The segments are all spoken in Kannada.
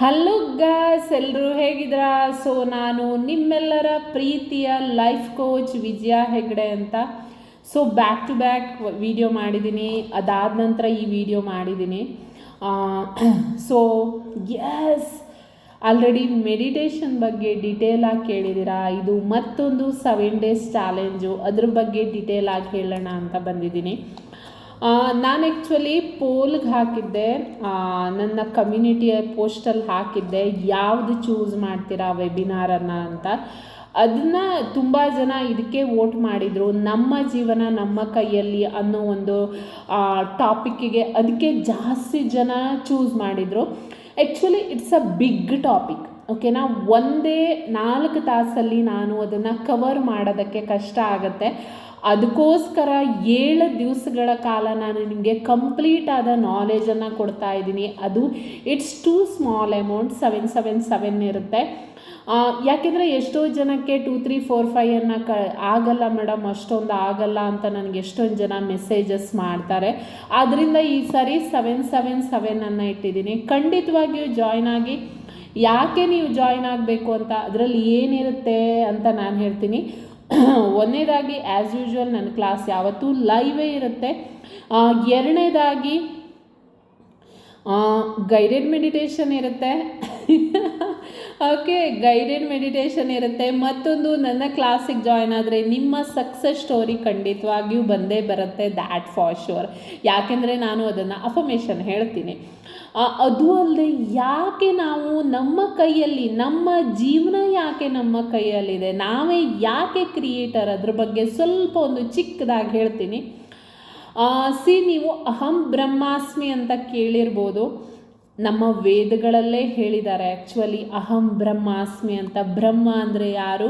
ಹಲೋ ಗಾಯ್ಸ್, ಎಲ್ಲರೂ ಹೇಗಿದ್ದೀರಾ? ನಾನು ನಿಮ್ಮೆಲ್ಲರ ಪ್ರೀತಿಯ ಲೈಫ್ ಕೋಚ್ ವಿಜಯ ಹೆಗ್ಡೆ ಅಂತ. ಬ್ಯಾಕ್ ಟು ಬ್ಯಾಕ್ ವಿಡಿಯೋ ಮಾಡಿದ್ದೀನಿ, ಅದಾದ ನಂತರ ಈ ವಿಡಿಯೋ ಮಾಡಿದ್ದೀನಿ. ಎಸ್, ಆಲ್ರೆಡಿ ಮೆಡಿಟೇಷನ್ ಬಗ್ಗೆ ಡೀಟೇಲಾಗಿ ಕೇಳಿದ್ದೀರಾ. ಇದು ಮತ್ತೊಂದು 7 days ಚಾಲೆಂಜು, ಅದ್ರ ಬಗ್ಗೆ ಡೀಟೇಲಾಗಿ ಹೇಳೋಣ ಅಂತ ಬಂದಿದ್ದೀನಿ. ನಾನು ಆ್ಯಕ್ಚುಲಿ ಪೋಲ್ಗೆ ಹಾಕಿದ್ದೆ, ನನ್ನ ಕಮ್ಯುನಿಟಿಯ ಪೋಸ್ಟಲ್ಲಿ ಹಾಕಿದ್ದೆ, ಯಾವುದು ಚೂಸ್ ಮಾಡ್ತೀರಾ ವೆಬಿನಾರನ್ನು ಅಂತ. ಅದನ್ನು ತುಂಬ ಜನ ಇದಕ್ಕೆ ವೋಟ್ ಮಾಡಿದರು, ನಮ್ಮ ಜೀವನ ನಮ್ಮ ಕೈಯಲ್ಲಿ ಅನ್ನೋ ಒಂದು ಟಾಪಿಕ್ಕಿಗೆ. ಅದಕ್ಕೆ ಜಾಸ್ತಿ ಜನ ಚೂಸ್ ಮಾಡಿದರು. Actually it's a big topic, ಓಕೆನಾ. ಒಂದೇ 4 ತಾಸಲ್ಲಿ ನಾನು ಅದನ್ನು ಕವರ್ ಮಾಡೋದಕ್ಕೆ ಕಷ್ಟ ಆಗುತ್ತೆ. ಅದಕ್ಕೋಸ್ಕರ 7 ದಿವಸಗಳ ಕಾಲ ನಾನು ನಿಮಗೆ ಕಂಪ್ಲೀಟ್ ಆದ ನಾಲೆಜನ್ನು ಕೊಡ್ತಾ ಇದ್ದೀನಿ. ಅದು ಇಟ್ಸ್ ಟೂ ಸ್ಮಾಲ್ ಅಮೌಂಟ್, 777 ಇರುತ್ತೆ. ಯಾಕೆಂದರೆ ಎಷ್ಟೋ ಜನಕ್ಕೆ 2, 3, 4, 5 ಆಗಲ್ಲ ಮೇಡಮ್, ಅಷ್ಟೊಂದು ಆಗಲ್ಲ ಅಂತ ನನಗೆ ಎಷ್ಟೊಂದು ಜನ ಮೆಸೇಜಸ್ ಮಾಡ್ತಾರೆ. ಆದ್ದರಿಂದ ಈ ಸಾರಿ 777 ಇಟ್ಟಿದ್ದೀನಿ. ಖಂಡಿತವಾಗಿಯೂ ಜಾಯ್ನ್ ಆಗಿ. ಯಾಕೆ ನೀವು ಜಾಯ್ನ್ ಆಗಬೇಕು ಅಂತ, ಅದರಲ್ಲಿ ಏನಿರುತ್ತೆ ಅಂತ ನಾನು ಹೇಳ್ತೀನಿ. ಒಂದನೇದಾಗಿ ಆ್ಯಸ್ ಯೂಶ್ವಲ್ ನನ್ನ ಕ್ಲಾಸ್ ಯಾವತ್ತೂ ಲೈವೇ ಇರುತ್ತೆ. ಎರಡನೇದಾಗಿ ಗೈಡೆಡ್ ಮೆಡಿಟೇಷನ್ ಇರುತ್ತೆ. ಓಕೆ, ಗೈಡೆಡ್ ಮೆಡಿಟೇಷನ್ ಇರುತ್ತೆ. ಮತ್ತೊಂದು, ನನ್ನ ಕ್ಲಾಸಿಗೆ ಜಾಯ್ನ್ ಆದರೆ ನಿಮ್ಮ ಸಕ್ಸಸ್ ಸ್ಟೋರಿ ಖಂಡಿತವಾಗಿಯೂ ಬಂದೇ ಬರುತ್ತೆ, ದ್ಯಾಟ್ ಫಾರ್ ಶ್ಯೂರ್. ಯಾಕೆಂದರೆ ನಾನು ಅದನ್ನು ಅಫರ್ಮೇಷನ್ ಹೇಳ್ತೀನಿ. ಅದು ಅಲ್ಲದೆ ಯಾಕೆ ನಾವು ನಮ್ಮ ಕೈಯಲ್ಲಿ, ನಮ್ಮ ಜೀವನ ಯಾಕೆ ನಮ್ಮ ಕೈಯಲ್ಲಿದೆ, ನಾವೇ ಯಾಕೆ ಕ್ರಿಯೇಟರ್, ಅದ್ರ ಬಗ್ಗೆ ಸ್ವಲ್ಪ ಒಂದು ಚಿಕ್ಕದಾಗಿ ಹೇಳ್ತೀನಿ. ನೀವು ಅಹಂ ಬ್ರಹ್ಮಾಸ್ಮಿ ಅಂತ ಕೇಳಿರ್ಬೋದು. ನಮ್ಮ ವೇದಗಳಲ್ಲೇ ಹೇಳಿದ್ದಾರೆ ಆ್ಯಕ್ಚುಲಿ ಅಹಂ ಬ್ರಹ್ಮಾಸ್ಮಿ ಅಂತ. ಬ್ರಹ್ಮ ಅಂದರೆ ಯಾರು?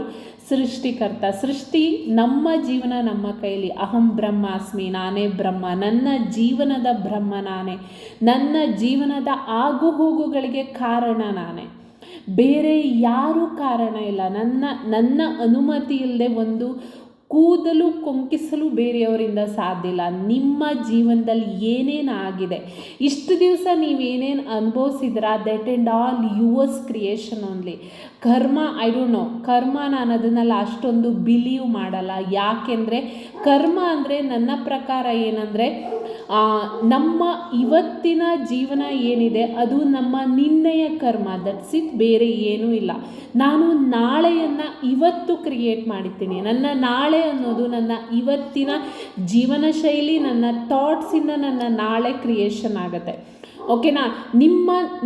ಸೃಷ್ಟಿಕರ್ತ. ಸೃಷ್ಟಿ, ನಮ್ಮ ಜೀವನ ನಮ್ಮ ಕೈಯಲ್ಲಿ. ಅಹಂ ಬ್ರಹ್ಮಾಸ್ಮಿ, ನಾನೇ ಬ್ರಹ್ಮ, ನನ್ನ ಜೀವನದ ಬ್ರಹ್ಮ ನಾನೇ, ನನ್ನ ಜೀವನದ ಆಗುಹೋಗುಗಳಿಗೆ ಕಾರಣ ನಾನೇ, ಬೇರೆ ಯಾರೂ ಕಾರಣ ಇಲ್ಲ. ನನ್ನ ಅನುಮತಿ ಇಲ್ಲದೆ ಒಂದು ಕೂದಲು ಕೊಂಕಿಸಲು ಬೇರೆಯವರಿಂದ ಸಾಧ್ಯ ಇಲ್ಲ. ನಿಮ್ಮ ಜೀವನದಲ್ಲಿ ಏನೇನಾಗಿದೆ, ಇಷ್ಟು ದಿವಸ ನೀವೇನೇನು ಅನುಭವಿಸಿದ್ರಾ, that and all yours creation only. ಕರ್ಮ, ಐ ಡೋಂಟ್ ನೋ, ಕರ್ಮ ನಾನು ಅದನ್ನೆಲ್ಲ ಅಷ್ಟೊಂದು ಬಿಲೀವ್ ಮಾಡಲ್ಲ. ಯಾಕೆಂದರೆ ಕರ್ಮ ಅಂದರೆ ನನ್ನ ಪ್ರಕಾರ ಏನಂದರೆ, ನಮ್ಮ ಇವತ್ತಿನ ಜೀವನ ಏನಿದೆ ಅದು ನಮ್ಮ ನಿನ್ನೆಯ ಕರ್ಮ, ದಟ್ಸ್ ಇಟ್, ಬೇರೆ ಏನೂ ಇಲ್ಲ. ನಾನು ನಾಳೆಯನ್ನು ಇವತ್ತು ಕ್ರಿಯೇಟ್ ಮಾಡಿದ್ದೀನಿ. ನನ್ನ ನಾಳೆ ಅನ್ನೋದು ನನ್ನ ಇವತ್ತಿನ ಜೀವನ ಶೈಲಿ, ನನ್ನ ಥಾಟ್ಸಿಂದ ನನ್ನ ನಾಳೆ ಕ್ರಿಯೇಷನ್ ಆಗುತ್ತೆ, ಓಕೆನಾ.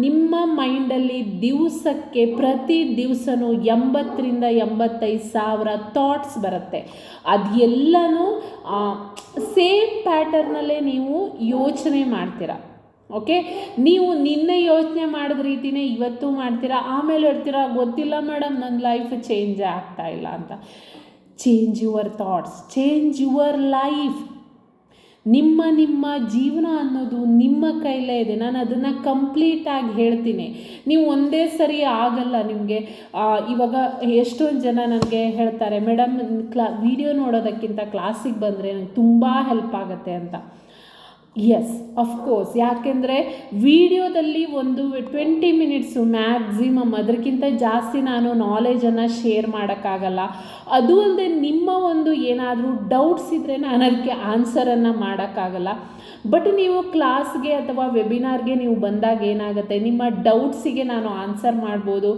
ನಿಮ್ಮ ಮೈಂಡಲ್ಲಿ ದಿವಸಕ್ಕೆ ಪ್ರತಿ ದಿವಸನೂ 80,000 to 85,000 ಥಾಟ್ಸ್ ಬರುತ್ತೆ. ಅದೆಲ್ಲನೂ ಸೇಮ್ ಪ್ಯಾಟರ್ನಲ್ಲೇ ನೀವು ಯೋಚನೆ ಮಾಡ್ತೀರಾ, ಓಕೆ. ನೀವು ನಿನ್ನೆ ಯೋಚನೆ ಮಾಡಿದ ರೀತಿಯೇ ಇವತ್ತು ಮಾಡ್ತೀರಾ. ಆಮೇಲೆ ಹೇಳ್ತೀರಾ, ಗೊತ್ತಿಲ್ಲ ಮೇಡಮ್, ನನ್ನ ಲೈಫ್ ಚೇಂಜೇ ಆಗ್ತಾ ಇಲ್ಲ ಅಂತ. Change your thoughts, change your life. ನಿಮ್ಮ ಜೀವನ ಅನ್ನೋದು ನಿಮ್ಮ ಕೈಲೇ ಇದೆ. ನಾನು ಅದನ್ನು ಕಂಪ್ಲೀಟಾಗಿ ಹೇಳ್ತೀನಿ. ನೀವು ಒಂದೇ ಸರಿ ಆಗಲ್ಲ ನಿಮಗೆ. ಇವಾಗ ಎಷ್ಟೊಂದು ಜನ ನನಗೆ ಹೇಳ್ತಾರೆ, ಮೇಡಮ್ ವಿಡಿಯೋ ನೋಡೋದಕ್ಕಿಂತ ಕ್ಲಾಸಿಗೆ ಬಂದರೆ ನನಗೆ ತುಂಬ ಹೆಲ್ಪ್ ಆಗುತ್ತೆ ಅಂತ. Yes, of course. ಯಾಕೆಂದರೆ ವಿಡಿಯೋದಲ್ಲಿ ಒಂದು 20 minutes ಮ್ಯಾಕ್ಸಿಮಮ್, ಅದಕ್ಕಿಂತ ಜಾಸ್ತಿ ನಾನು ನಾಲೆಜನ್ನು ಶೇರ್ ಮಾಡೋಕ್ಕಾಗಲ್ಲ. ಅದು ಅಲ್ಲದೆ ನಿಮ್ಮ ಒಂದು ಏನಾದರೂ ಡೌಟ್ಸ್ ಇದ್ದರೆ ನಾನು ಅದಕ್ಕೆ ಆನ್ಸರನ್ನು ಮಾಡೋಕ್ಕಾಗಲ್ಲ. ಬಟ್ ನೀವು ಕ್ಲಾಸ್ಗೆ ಅಥವಾ ವೆಬಿನಾರ್ಗೆ ನೀವು ಬಂದಾಗ ಏನಾಗುತ್ತೆ, ನಿಮ್ಮ ಡೌಟ್ಸಿಗೆ ನಾನು ಆನ್ಸರ್ ಮಾಡ್ಬೋದು.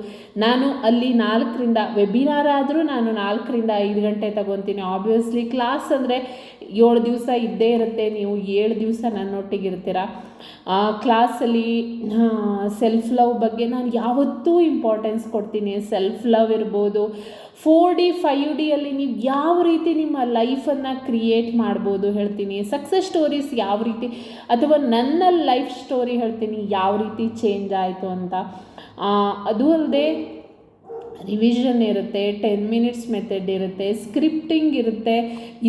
ನಾನು ಅಲ್ಲಿ 4ರಿಂದ, ವೆಬಿನಾರ್ ಆದರೂ ನಾನು 4ರಿಂದ 5 ಗಂಟೆ ತಗೊತೀನಿ. ಆಬ್ವಿಯಸ್ಲಿ ಕ್ಲಾಸ್ ಅಂದರೆ 7 ದಿವಸ ಇದ್ದೇ ಇರುತ್ತೆ. ನೀವು 7 ದಿವಸ ನನ್ನೊಟ್ಟಿಗಿರ್ತೀರ. ಕ್ಲಾಸಲ್ಲಿ ಸೆಲ್ಫ್ ಲವ್ ಬಗ್ಗೆ ನಾನು ಯಾವತ್ತೂ ಇಂಪಾರ್ಟೆನ್ಸ್ ಕೊಡ್ತೀನಿ. ಸೆಲ್ಫ್ ಲವ್ ಇರ್ಬೋದು, 4D 5D ಅಲ್ಲಿ ನೀವು ಯಾವ ರೀತಿ ನಿಮ್ಮ ಲೈಫನ್ನು ಕ್ರಿಯೇಟ್ ಮಾಡ್ಬೋದು ಹೇಳ್ತೀನಿ. ಸಕ್ಸಸ್ ಸ್ಟೋರೀಸ್ ಯಾವ ರೀತಿ, ಅಥವಾ ನನ್ನ ಲೈಫ್ ಸ್ಟೋರಿ ಹೇಳ್ತೀನಿ ಯಾವ ರೀತಿ ಚೇಂಜ್ ಆಯಿತು ಅಂತ. ಅದು ಅಲ್ಲದೆ ರಿವಿಷನ್ ಇರುತ್ತೆ, 10 minutes ಮೆಥಡ್ ಇರುತ್ತೆ, ಸ್ಕ್ರಿಪ್ಟಿಂಗ್ ಇರುತ್ತೆ,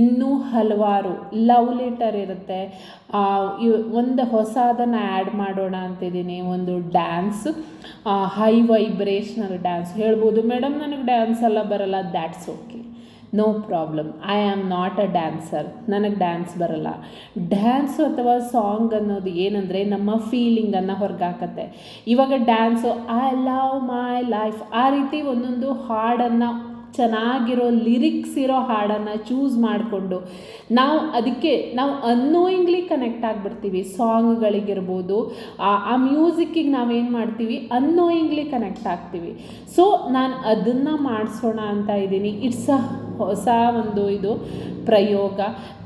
ಇನ್ನೂ ಹಲವಾರು, ಲವ್ ಲೆಟರ್ ಇರುತ್ತೆ. ಒಂದು ಹೊಸದನ್ನು ಆ್ಯಡ್ ಮಾಡೋಣ ಅಂತಿದ್ದೀನಿ, ಒಂದು ಡ್ಯಾನ್ಸ್, ಹೈ ವೈಬ್ರೇಷ್ನಲ್ ಡ್ಯಾನ್ಸ್. ಹೇಳ್ಬೋದು, ಮೇಡಮ್ ನನಗೆ ಡ್ಯಾನ್ಸ್ ಎಲ್ಲ ಬರಲ್ಲ, that's okay. No problem, I am not a dancer, ನನಗೆ ಡ್ಯಾನ್ಸ್ ಬರಲ್ಲ. ಡ್ಯಾನ್ಸು ಅಥವಾ ಸಾಂಗ್ ಅನ್ನೋದು ಏನಂದರೆ ನಮ್ಮ ಫೀಲಿಂಗನ್ನು ಹೊರಗಾಕತ್ತೆ. ಇವಾಗ dance I love my life ಆ ರೀತಿ ಒಂದೊಂದು ಹಾಡನ್ನು, ಚೆನ್ನಾಗಿರೋ ಲಿರಿಕ್ಸ್ ಇರೋ ಹಾಡನ್ನು ಚೂಸ್ ಮಾಡಿಕೊಂಡು ನಾವು ಅನ್ನೋಯಿಂಗ್ಲಿ ಕನೆಕ್ಟ್ ಆಗಿಬಿಡ್ತೀವಿ. ಸಾಂಗ್ಗಳಿಗಿರ್ಬೋದು, ಆ ಮ್ಯೂಸಿಕ್ಕಿಗೆ ನಾವೇನು ಮಾಡ್ತೀವಿ, ಅನ್ನೋಯಿಂಗ್ಲಿ ಕನೆಕ್ಟ್ ಆಗ್ತೀವಿ. ಸೊ ನಾನು ಅದನ್ನು ಮಾಡಿಸೋಣ ಅಂತ ಇದ್ದೀನಿ. ಇಟ್ಸ್ ಅ ಹೊಸ ಒಂದು ಇದು ಪ್ರಯೋಗ.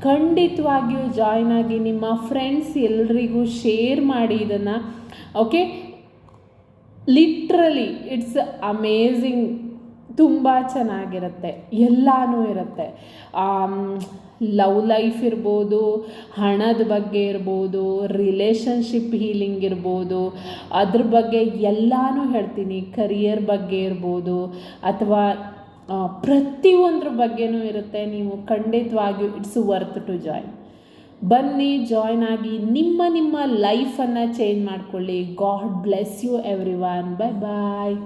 ಖಂಡಿತವಾಗಿಯೂ ಜಾಯ್ನ್ ಆಗಿ ನಿಮ್ಮ ಫ್ರೆಂಡ್ಸ್ ಎಲ್ರಿಗೂ ಶೇರ್ ಮಾಡಿ ಇದನ್ನು. Okay, literally it's amazing. ತುಂಬ ಚೆನ್ನಾಗಿರುತ್ತೆ, ಎಲ್ಲನೂ ಇರುತ್ತೆ. ಲವ್ ಲೈಫ್ ಇರ್ಬೋದು, ಹಣದ ಬಗ್ಗೆ ಇರ್ಬೋದು, ರಿಲೇಷನ್ಶಿಪ್ ಹೀಲಿಂಗ್ ಇರ್ಬೋದು, ಅದ್ರ ಬಗ್ಗೆ ಎಲ್ಲನೂ ಹೇಳ್ತೀನಿ. ಕರಿಯರ್ ಬಗ್ಗೆ ಇರ್ಬೋದು, ಅಥವಾ ಪ್ರತಿಯೊಂದ್ರ ಬಗ್ಗೆನೂ ಇರುತ್ತೆ. ನೀವು ಖಂಡಿತವಾಗಿಯೂ ಇಟ್ಸ್ ವರ್ತ್ ಟು ಜಾಯ್ನ್. ಬನ್ನಿ, ಜಾಯ್ನ್ ಆಗಿ ನಿಮ್ಮ ಲೈಫನ್ನು ಚೇಂಜ್ ಮಾಡ್ಕೊಳ್ಳಿ. God bless you everyone. Bye bye.